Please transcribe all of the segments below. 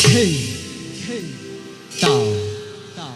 嘿，到到。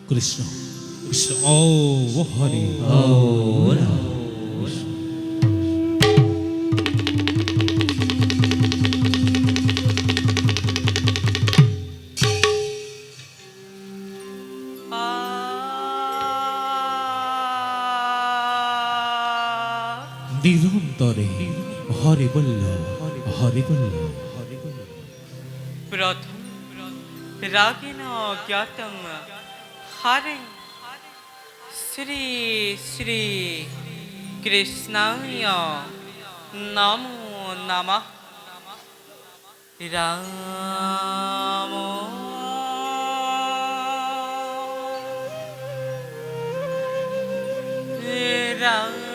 কৃষ্ণ কৃষ্ণ ও হরি ও দিগন্তরে হরি বলল হরি বলল प्रथम रागेण ज्ञातं हरे श्री श्री कृष्णाय नमो नमः राम राम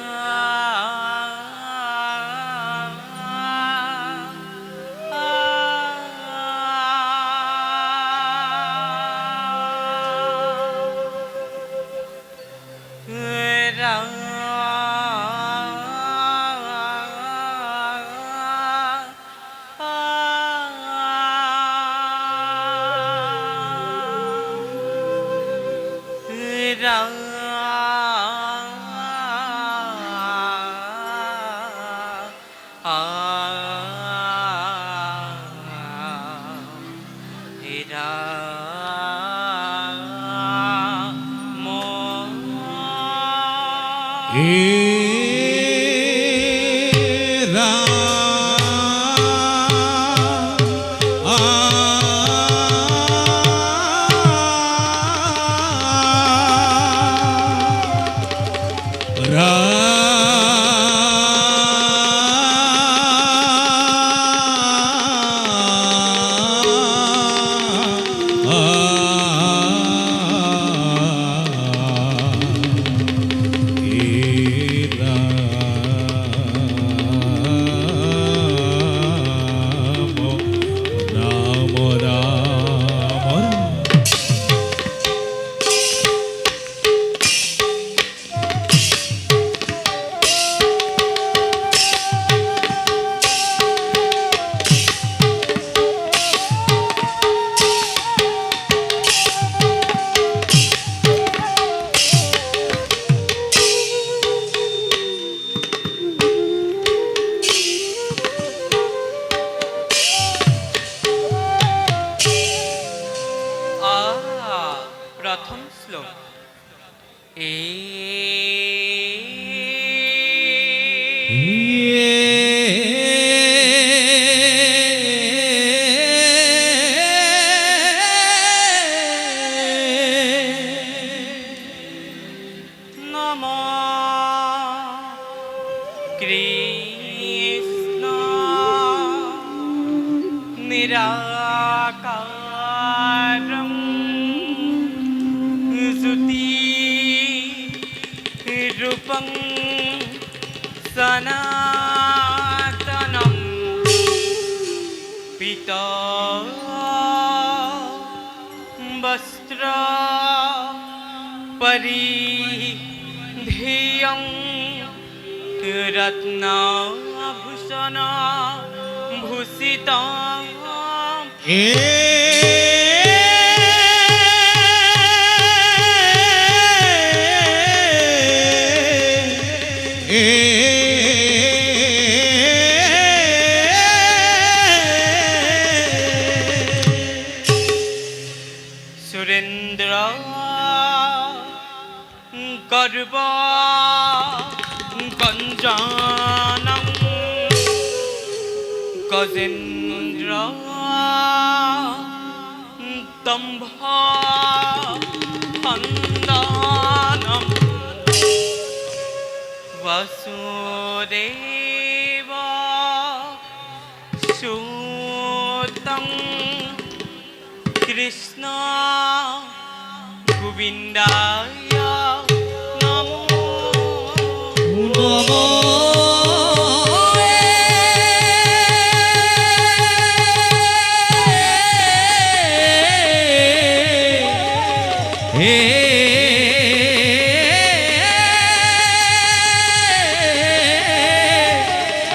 प्रथम श्लोक नमो कृष्ण निराकारं रूपं सनातनं पीता वस्त्र परिधेयं रत्नाभूषण भूषितं सुरेन्द्र गर्भ गञ्जानं गजेन्द्र दम्भ हन्दानं वसुदेव सूतं कृष्ण गोविन्दाय नमो নমো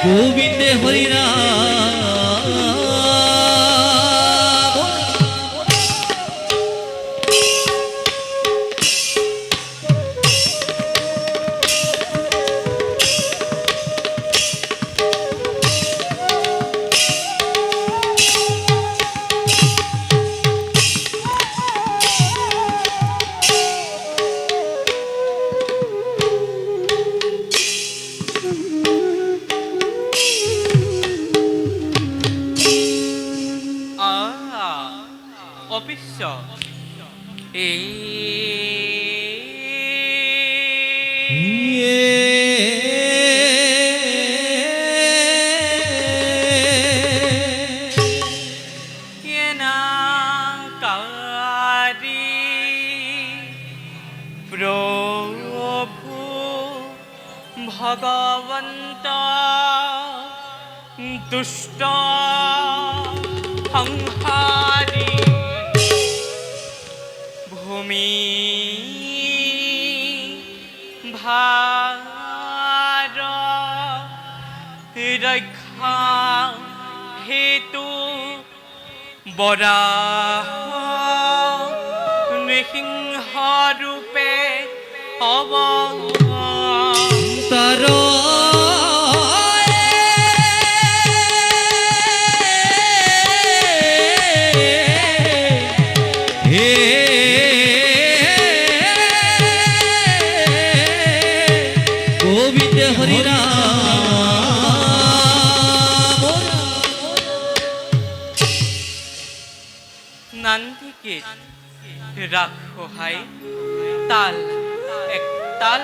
গোবিন্দে হরিনাম অপিশ্য এই প্রভু ভগবন্ত দুষ্ট সংহারি ভূমি ভার রক্ষা হেতু বরাহ নৃসিংহ রূপে অবতার হে গোবিন্দ হরিনাম নান্দিকে রাখো হাই তাল এক তাল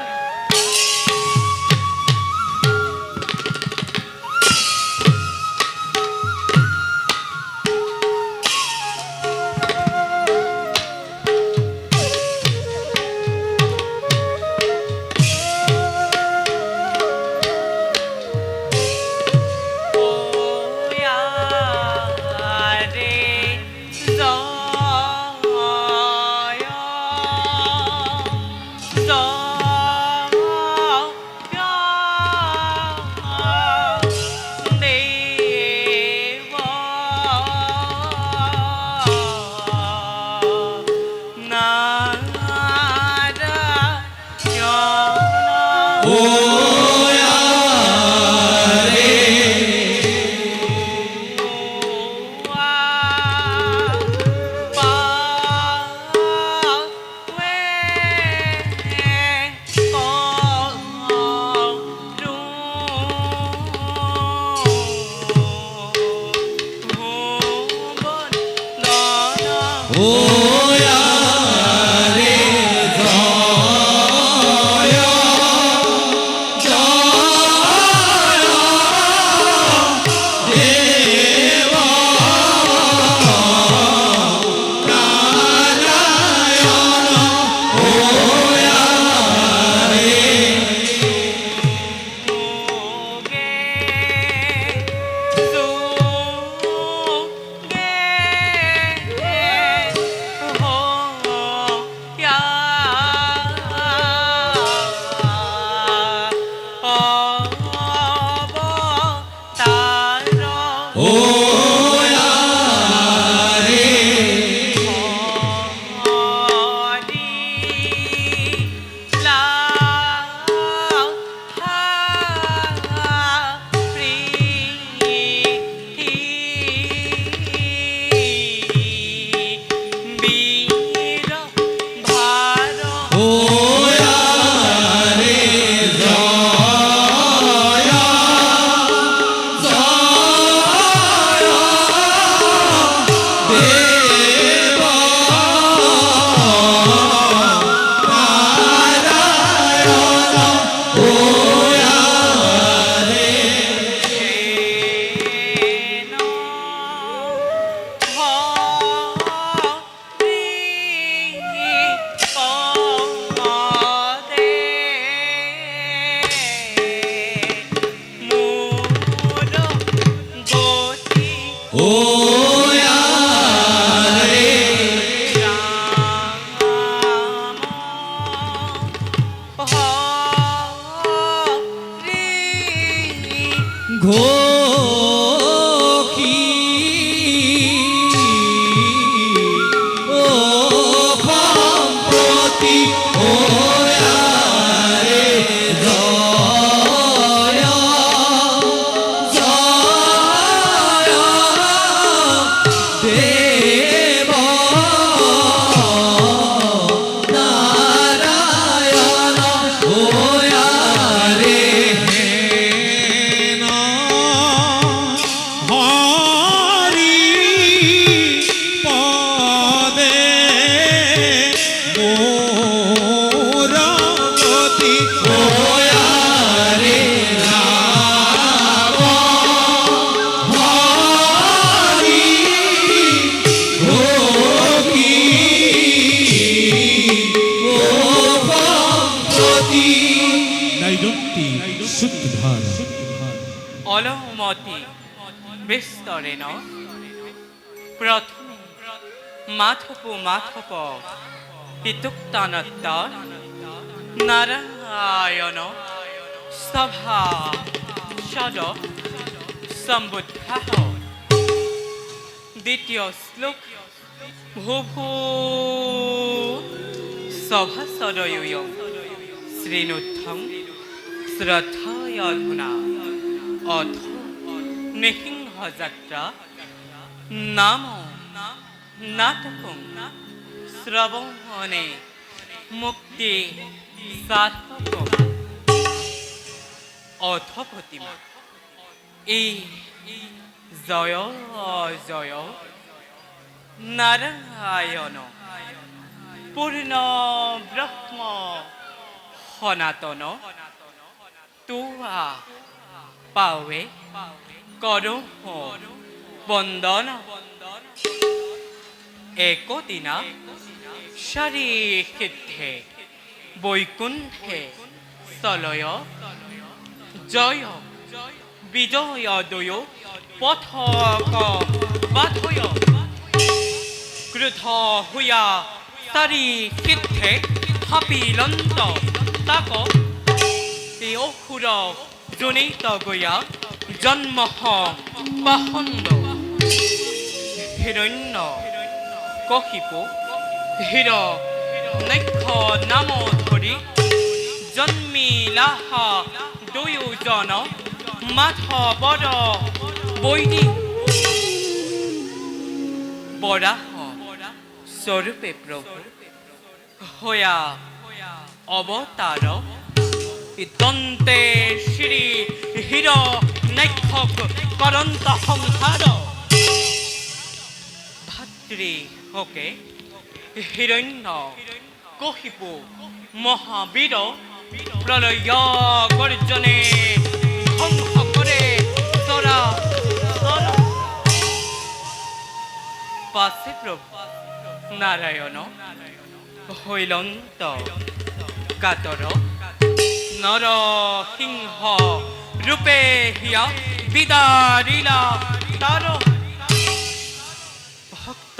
ফলমতি বিস্তরেণ প্রথমে মাধব ইত্যুক্তানত্ত নারায়ণ সভা সদ সম্বুদ্ধः দ্বিতীয় শ্লোক ভূভূ সভাসদয়ুয় শ্রীনুদ্ধং শ্রদ্ধায়ধুনা অথ নিহিংহযাত্রা নাম নাটকং শ্রবণে মুক্তি সাধকং অথপতিমা এই জয় জয় নারায়ণ পূর্ণ ব্রহ্ম সনাতন তুয়া পাৱে করো বন্দন একদিনা সারি সিদ্ধে বৈকুণ্ঠে চলয় জয় বিজয়দয় পথক বাধয় ক্রুধ হুয়া সারি সিদ্ধে হাপিলন্ত তাক এই অসুর জনিত গয়া জন্ম পাহন্দ হিরণ্য কহিপু হির নৈক্ষ নাম ধরি জন্মিলাহা দুয়োজন মাধৱৰ বৈৰী বৰাহ স্বৰূপে প্ৰভু হয়া অৱতাৰ দন্তে শ্ৰী হীৰ নৈক্ষক কৰন্ত সংসাৰ ভাতৃ হকে হিৰণ্য কহিপু মহাবীৰ প্রলয় গর্জনে ধ্বংস করে তোরা পাশে প্রভু নারায়ণ হইলন্ত কাতর নরসিংহ রূপে হিয়া বিদারিলা তার ভক্ত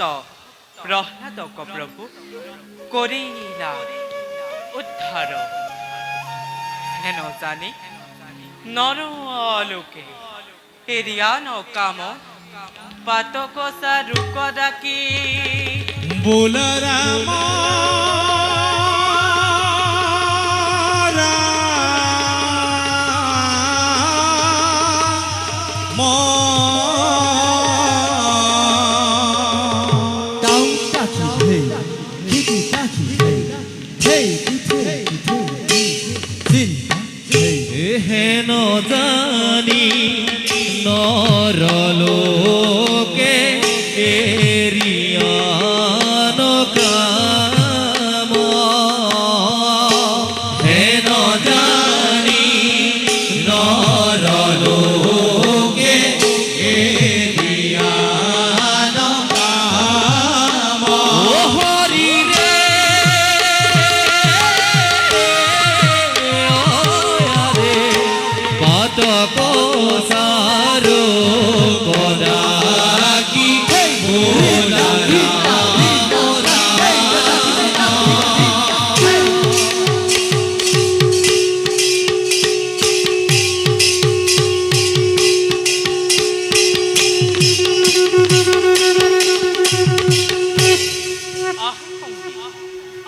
প্রহ্লাদক প্রভু করিলা উদ্ধার হেন জানি নরলোকে এরিয়ান কাম পাতক সারুক ডাকি बोल राम হেন জানি নরলোকে এরিয়ান কাম হেন জানি নরলোকে এরিয়ান কাম হরি রে পাতক সারো কদাকি ভোলা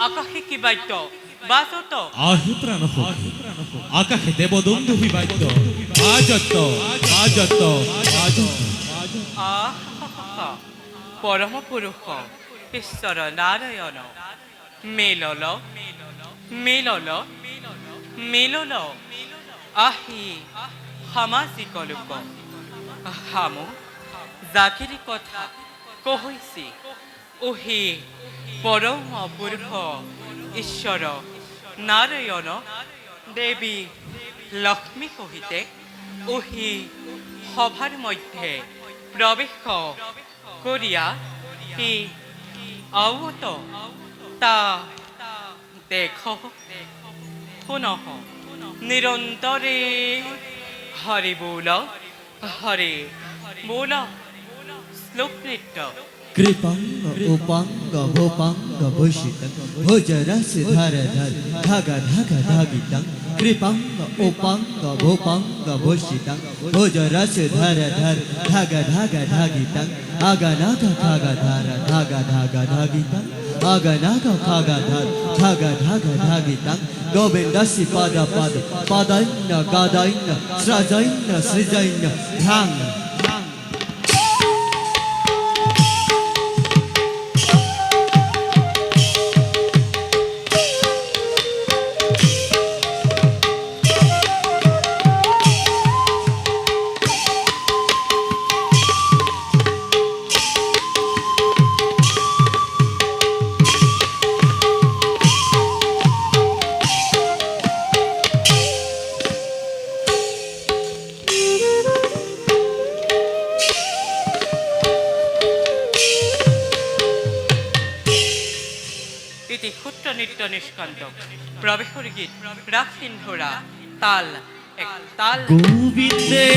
আকাশে কি বাদ্য বাজত আহি প্রাণ আকাশে দেবদন্দু বাদ্য বাজত বাজত বাজত পরম পুরুষ ঈশ্বর নারায়ণ মেলল মেলল মেলল আহি সামাজিক লোক হামু জাকিরি কথা কহৈছি ওহি পরম পুরুষ ঈশ্বর নারায়ণ দেবী লক্ষ্মী সহিতে ওহি সভার মধ্যে প্রবেশ করিয়া হি আউত তা দেখ পুনঃ নিরন্তরে হরি বল হরে বোলা শ্লোক নৃত্য কৃপাঙ্গ উপাঙ্গ ভোপাঙ্গ ভূষিতং ভোজরস ধর ধর ধাগা ধাগা ধাগিতং কৃপাঙ্গ উপাঙ্গ ভোপাঙ্গ ভূষিতং ভোজরস ধর ধর ধাগা ধাগা ধাগিতং আগনাগা খাগা ধার ধাগা ধাগা ধাগিতং আগনাগা খাগা ধার ধাগা ধাগা ধাগিতং গোবিন্দসি পদ পদ পদন্য গাদন্য সৃজন্য সৃজন্য ধাং ইতি ক্ষুদ্র নৃত্য নিষ্কান্ত প্রবেশর গীত রাগ সিন্ধুরা তাল এক তাল গোবিন্দে